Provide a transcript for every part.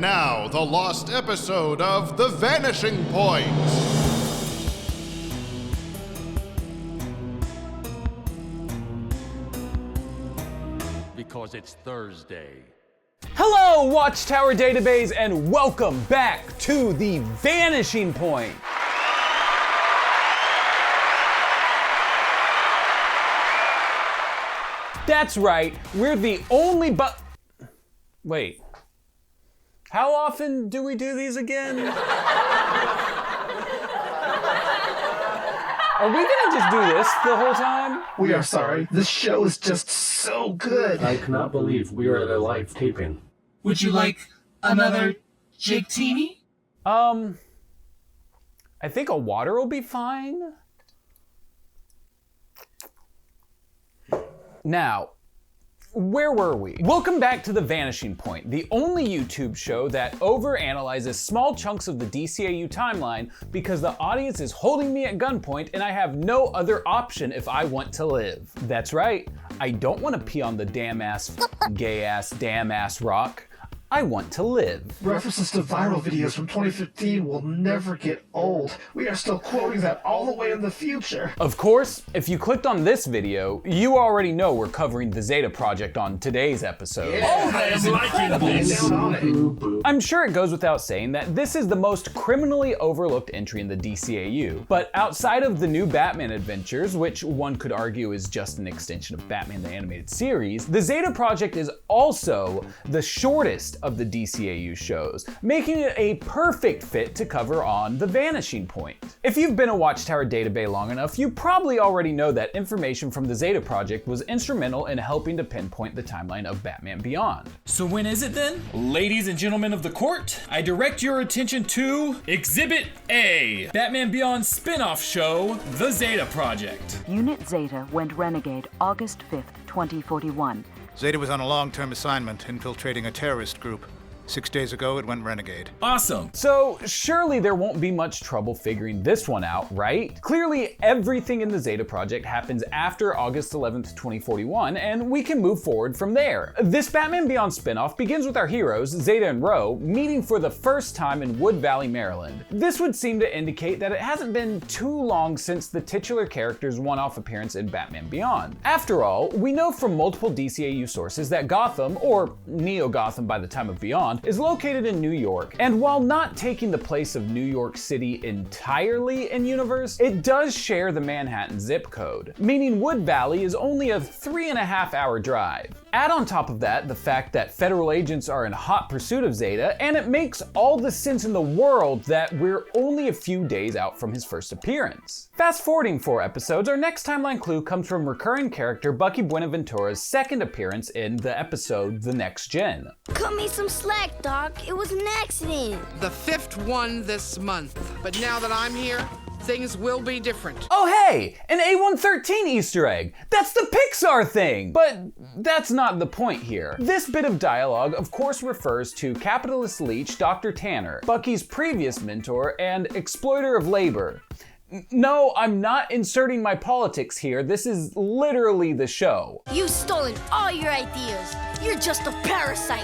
now, the lost episode of The Vanishing Point. Because it's Thursday. Hello, Watchtower Database, and welcome back to The Vanishing Point. That's right, we're the only Wait. How often do we do these again? Are we gonna just do this the whole time? We are sorry. This show is just so good. I cannot believe we are at a live taping. Would you like another Jake Teeny? I think a water will be fine. Now, where were we? Welcome back to The Vanishing Point, the only YouTube show that overanalyzes small chunks of the DCAU timeline because the audience is holding me at gunpoint and I have no other option if I want to live. That's right, I don't want to pee on the damn ass rock. I want to live. References to viral videos from 2015 will never get old. We are still quoting that all the way in the future. Of course, if you clicked on this video, you already know we're covering the Zeta Project on today's episode. Yeah, I'm liking this. I'm sure it goes without saying that this is the most criminally overlooked entry in the DCAU. But outside of the new Batman adventures, which one could argue is just an extension of Batman the Animated Series, the Zeta Project is also the shortest of the DCAU shows, making it a perfect fit to cover on The Vanishing Point. If you've been a Watchtower Database long enough, you probably already know that information from the Zeta Project was instrumental in helping to pinpoint the timeline of Batman Beyond. So when is it then? Ladies and gentlemen of the court, I direct your attention to Exhibit A, Batman Beyond spin-off show, The Zeta Project. Unit Zeta went renegade August 5th, 2041. Zeta was on a long-term assignment, infiltrating a terrorist group. 6 days ago, it went renegade. Awesome. So surely there won't be much trouble figuring this one out, right? Clearly everything in the Zeta Project happens after August 11th, 2041, and we can move forward from there. This Batman Beyond spinoff begins with our heroes, Zeta and Ro, meeting for the first time in Wood Valley, Maryland. This would seem to indicate that it hasn't been too long since the titular character's one-off appearance in Batman Beyond. After all, we know from multiple DCAU sources that Gotham, or Neo-Gotham by the time of Beyond, is located in New York, and while not taking the place of New York City entirely in universe, it does share the Manhattan zip code, meaning Wood Valley is only a 3.5-hour drive. Add on top of that the fact that federal agents are in hot pursuit of Zeta, and it makes all the sense in the world that we're only a few days out from his first appearance. Fast forwarding 4 episodes, our next timeline clue comes from recurring character Bucky Buenaventura's second appearance in the episode The Next Gen. Cut me some slack, Doc. It was an accident. The 5th one this month. But now that I'm here, things will be different. Oh hey, an A113 Easter egg! That's the Pixar thing! But that's not the point here. This bit of dialogue of course refers to capitalist leech Dr. Tanner, Bucky's previous mentor and exploiter of labor. No, I'm not inserting my politics here. This is literally the show. You've stolen all your ideas. You're just a parasite.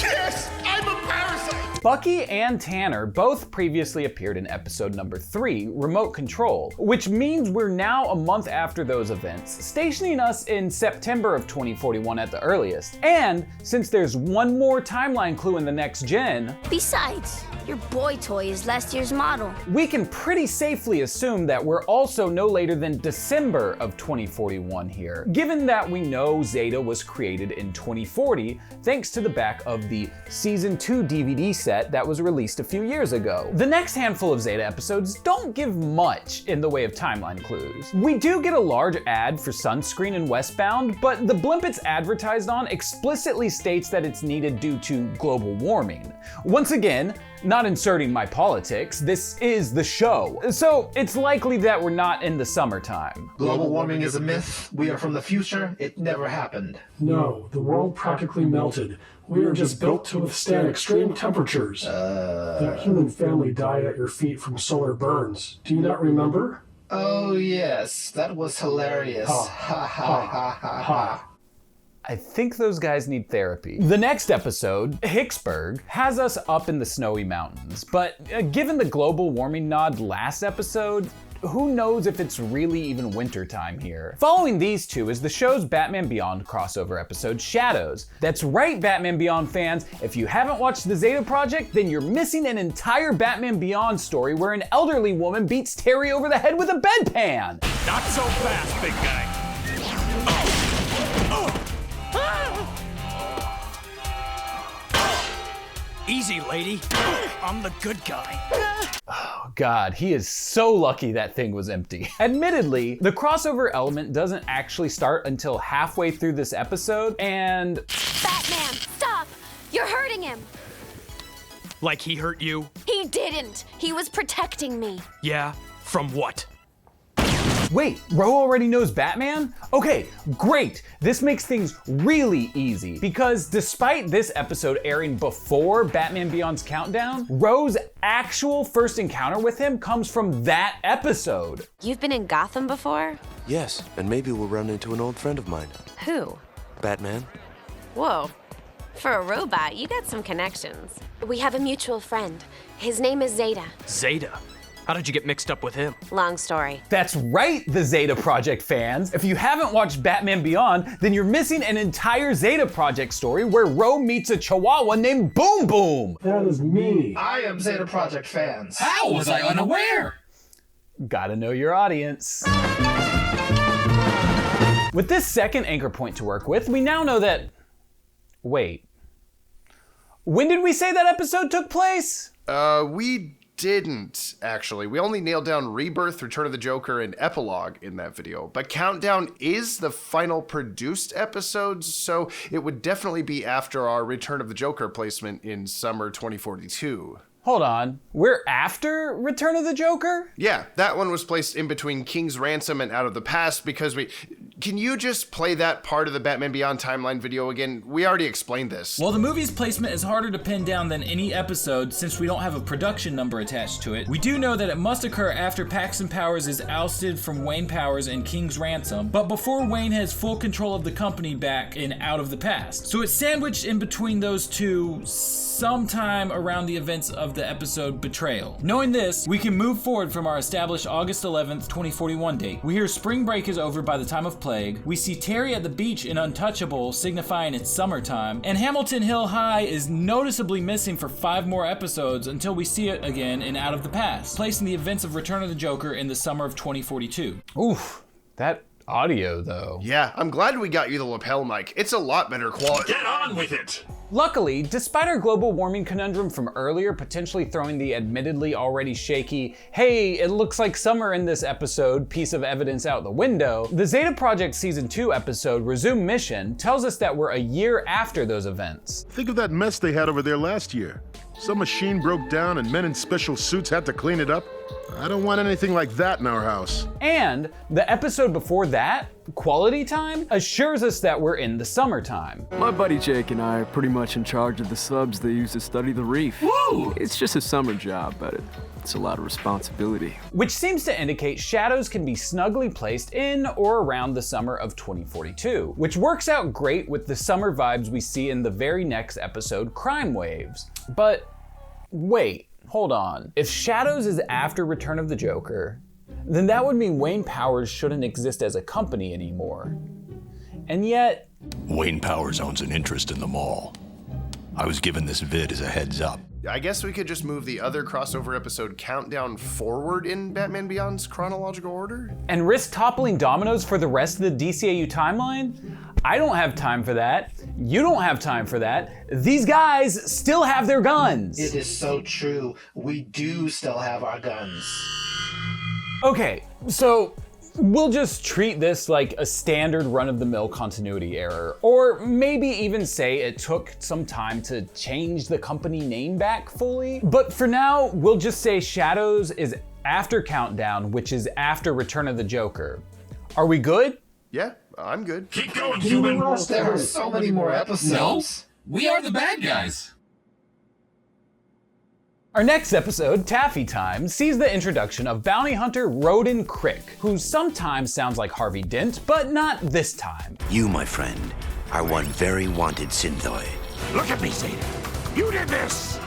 Yes, I'm a parasite. Bucky and Tanner both previously appeared in episode number 3, Remote Control, which means we're now a month after those events, stationing us in September of 2041 at the earliest. And since there's one more timeline clue in The Next Gen, Besides, your boy toy is last year's model. we can pretty safely assume that we're also no later than December of 2041 here, given that we know Zeta was created in 2040 thanks to the back of the Season 2 DVD set that was released a few years ago. The next handful of Zeta episodes don't give much in the way of timeline clues. We do get a large ad for sunscreen in Westbound, but the blimp it's advertised on explicitly states that it's needed due to global warming. Once again, not inserting my politics, this is the show, so it's likely that we're not in the summertime. Global warming is a myth. We are from the future. It never happened. No, the world practically melted. We are just built to withstand extreme temperatures. That human family died at your feet from solar burns. Do you not remember? Oh yes, that was hilarious. Ha ha ha ha ha ha. I think those guys need therapy. The next episode, Hicksburg, has us up in the snowy mountains, but given the global warming nod last episode, who knows if it's really even winter time here. Following these two is the show's Batman Beyond crossover episode, Shadows. That's right, Batman Beyond fans, if you haven't watched the Zeta Project, then you're missing an entire Batman Beyond story where an elderly woman beats Terry over the head with a bedpan. Not so fast, big guy. Easy, lady. I'm the good guy. Oh God, he is so lucky that thing was empty. Admittedly, the crossover element doesn't actually start until halfway through this episode, and... Batman, stop! You're hurting him! Like he hurt you? He didn't! He was protecting me. Yeah? From what? Wait, Ro already knows Batman? Okay, great. This makes things really easy because despite this episode airing before Batman Beyond's countdown, Ro's actual first encounter with him comes from that episode. You've been in Gotham before? Yes, and maybe we'll run into an old friend of mine. Who? Batman. Whoa. For a robot, you got some connections. We have a mutual friend. His name is Zeta. Zeta? How did you get mixed up with him? Long story. That's right, the Zeta Project fans. If you haven't watched Batman Beyond, then you're missing an entire Zeta Project story where Ro meets a chihuahua named Boom Boom. That is me. I am Zeta Project fans. How was I unaware? Gotta know your audience. With this second anchor point to work with, we now know that... Wait. When did we say that episode took place? We didn't, actually. We only nailed down Rebirth, Return of the Joker, and Epilogue in that video. But Countdown is the final produced episode, so it would definitely be after our Return of the Joker placement in summer 2042. Hold on, we're after Return of the Joker? Yeah, that one was placed in between King's Ransom and Out of the Past because we... Can you just play that part of the Batman Beyond timeline video again? We already explained this. While the movie's placement is harder to pin down than any episode since we don't have a production number attached to it, we do know that it must occur after Paxton Powers is ousted from Wayne Powers in King's Ransom, but before Wayne has full control of the company back in Out of the Past. So it's sandwiched in between those two sometime around the events of the episode Betrayal. Knowing this, we can move forward from our established August 11th, 2041 date. We hear spring break is over by the time of Plague. We see Terry at the beach in Untouchable, signifying it's summertime. And Hamilton Hill High is noticeably missing for 5 more episodes until we see it again in Out of the Past, placing the events of Return of the Joker in the summer of 2042. Oof, that audio though. Yeah, I'm glad we got you the lapel mic. It's a lot better quality. Get on with it! Luckily, despite our global warming conundrum from earlier potentially throwing the admittedly already shaky, hey, it looks like summer in this episode piece of evidence out the window, the Zeta Project Season 2 episode Resume Mission tells us that we're a year after those events. Think of that mess they had over there last year. Some machine broke down and men in special suits had to clean it up. I don't want anything like that in our house. And the episode before that, Quality Time, assures us that we're in the summertime. My buddy Jake and I are pretty much in charge of the subs they use to study the reef. Woo! It's just a summer job, but it's a lot of responsibility. Which seems to indicate Shadows can be snugly placed in or around the summer of 2042, which works out great with the summer vibes we see in the very next episode, Crime Waves. But wait, hold on. If Shadows is after Return of the Joker, then that would mean Wayne Powers shouldn't exist as a company anymore. And yet... Wayne Powers owns an interest in the mall. I was given this vid as a heads up. I guess we could just move the other crossover episode Countdown forward in Batman Beyond's chronological order? And risk toppling dominoes for the rest of the DCAU timeline? I don't have time for that. You don't have time for that. These guys still have their guns. It is so true. We do still have our guns. Okay, so we'll just treat this like a standard run-of-the-mill continuity error, or maybe even say it took some time to change the company name back fully. But for now, we'll just say Shadows is after Countdown, which is after Return of the Joker. Are we good? Yeah, I'm good. Keep going, human! There are so many more episodes. No, we are the bad guys. Our next episode, Taffy Time, sees the introduction of bounty hunter Roden Crick, who sometimes sounds like Harvey Dent, but not this time. You, my friend, are one very wanted synthoid. Look at me, Zeta. You did this!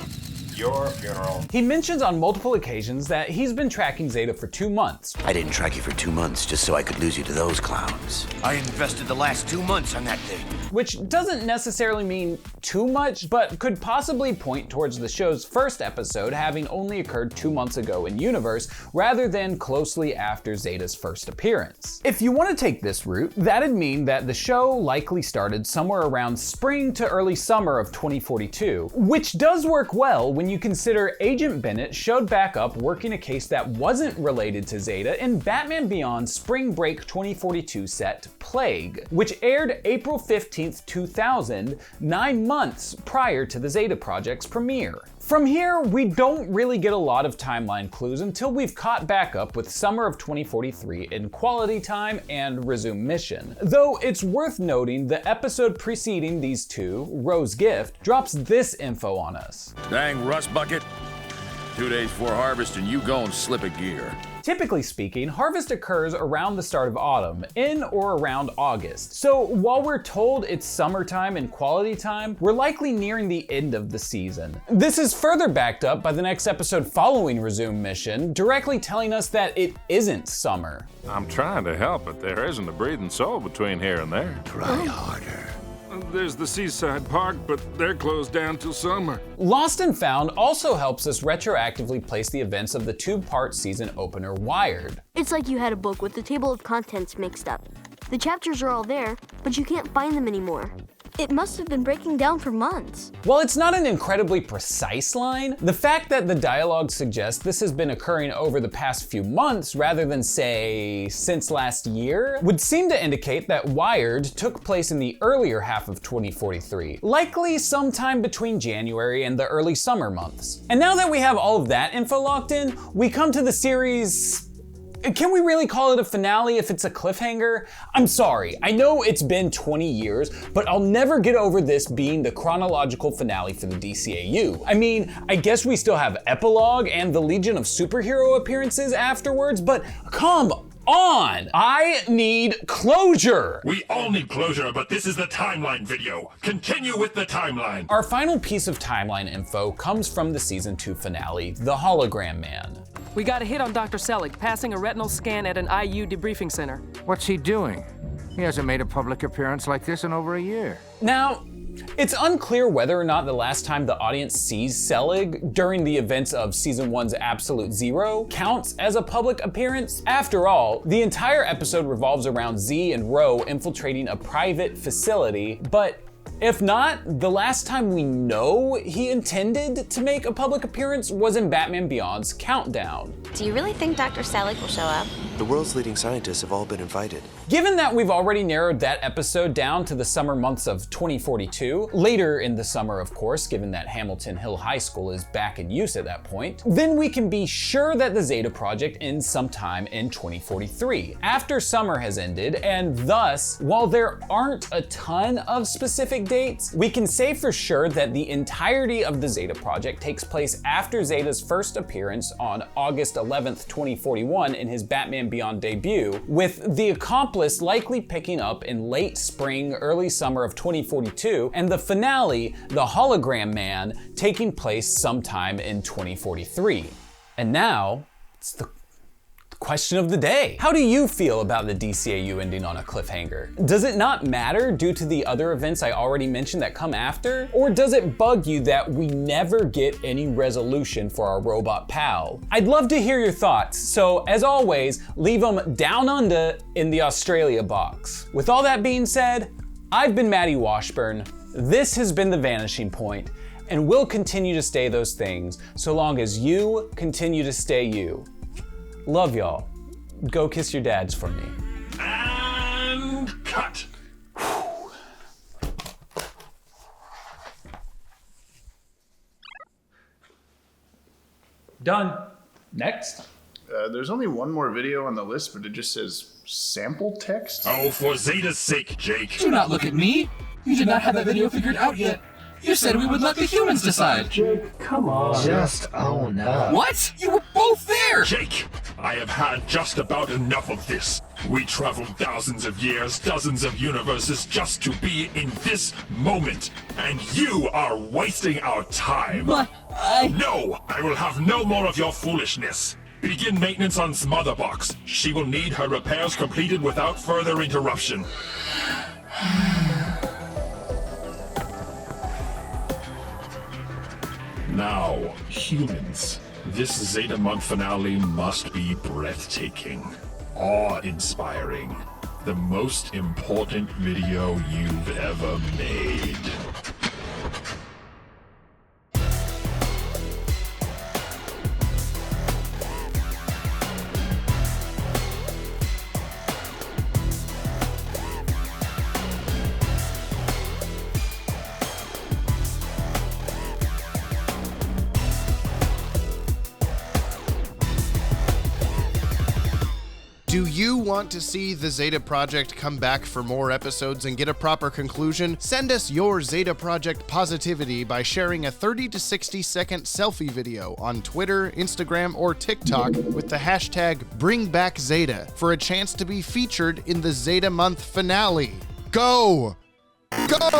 Your funeral. He mentions on multiple occasions that he's been tracking Zeta for 2 months. I didn't track you for 2 months just so I could lose you to those clowns. I invested the last 2 months on that thing. Which doesn't necessarily mean too much, but could possibly point towards the show's first episode having only occurred 2 months ago in universe, rather than closely after Zeta's first appearance. If you want to take this route, that'd mean that the show likely started somewhere around spring to early summer of 2042, which does work well when you consider Agent Bennett showed back up working a case that wasn't related to Zeta in Batman Beyond's Spring Break 2042 set Plague, which aired April 15th, 2000, 9 months prior to the Zeta Project's premiere. From here, we don't really get a lot of timeline clues until we've caught back up with summer of 2043 in Quality Time and Resume Mission. Though it's worth noting the episode preceding these two, Ro's Gift, drops this info on us. Dang rust bucket. 2 days before harvest and you go and slip a gear. Typically speaking, harvest occurs around the start of autumn, in or around August. So while we're told it's summertime and Quality Time, we're likely nearing the end of the season. This is further backed up by the next episode following Resume Mission, directly telling us that it isn't summer. I'm trying to help, but there isn't a breathing soul between here and there. Try harder. There's the Seaside Park, but they're closed down till summer. Lost and Found also helps us retroactively place the events of the 2-part season opener Wired. It's like you had a book with the table of contents mixed up. The chapters are all there, but you can't find them anymore. It must have been breaking down for months. While it's not an incredibly precise line, the fact that the dialogue suggests this has been occurring over the past few months rather than, say, since last year, would seem to indicate that Wired took place in the earlier half of 2043, likely sometime between January and the early summer months. And now that we have all of that info locked in, we come to the series. Can we really call it a finale if it's a cliffhanger? I'm sorry, I know it's been 20 years, but I'll never get over this being the chronological finale for the DCAU. I mean, I guess we still have epilogue and the Legion of Superhero appearances afterwards, but come on! I need closure! We all need closure, but this is the timeline video. Continue with the timeline. Our final piece of timeline info comes from the season 2 finale, The Hologram Man. We got a hit on Dr. Selig, passing a retinal scan at an IU debriefing center. What's he doing? He hasn't made a public appearance like this in over a year. Now, it's unclear whether or not the last time the audience sees Selig during the events of Season 1's Absolute Zero counts as a public appearance. After all, the entire episode revolves around Zee and Ro infiltrating a private facility, but if not, the last time we know he intended to make a public appearance was in Batman Beyond's Countdown. Do you really think Dr. Selig will show up? The world's leading scientists have all been invited. Given that we've already narrowed that episode down to the summer months of 2042, later in the summer of course, given that Hamilton Hill High School is back in use at that point, then we can be sure that the Zeta Project ends sometime in 2043, after summer has ended, and thus, while there aren't a ton of specific dates, we can say for sure that the entirety of the Zeta Project takes place after Zeta's first appearance on August 11th, 2041 in his Batman Beyond debut, with the accomplice likely picking up in late spring, early summer of 2042, and the finale, The Hologram Man, taking place sometime in 2043. And now, it's the question of the day. How do you feel about the DCAU ending on a cliffhanger? Does it not matter due to the other events I already mentioned that come after? Or does it bug you that we never get any resolution for our robot pal? I'd love to hear your thoughts, so as always, leave them down under in the Australia box. With all that being said, I've been Mattie Washburn, this has been The Vanishing Point, and we'll continue to stay those things so long as you continue to stay you. Love y'all. Go kiss your dads for me. And cut. Done. Next. There's only one more video on the list, but it just says sample text. Oh, for Zeta's sake, Jake. Do not look at me. You did not have that video figured out yet. You said we would let the humans decide. Jake, come on. Just own up. What? You were both there! Jake, I have had just about enough of this. We traveled thousands of years, dozens of universes just to be in this moment. And you are wasting our time. But No, I will have no more of your foolishness. Begin maintenance on Smotherbox. She will need her repairs completed without further interruption. Now, humans, this Zeta month finale must be breathtaking, awe-inspiring, the most important video you've ever made. Do you want to see the Zeta Project come back for more episodes and get a proper conclusion? Send us your Zeta Project positivity by sharing a 30 to 60 second selfie video on Twitter, Instagram, or TikTok with the hashtag #BringBackZeta for a chance to be featured in the Zeta month finale. Go! Go!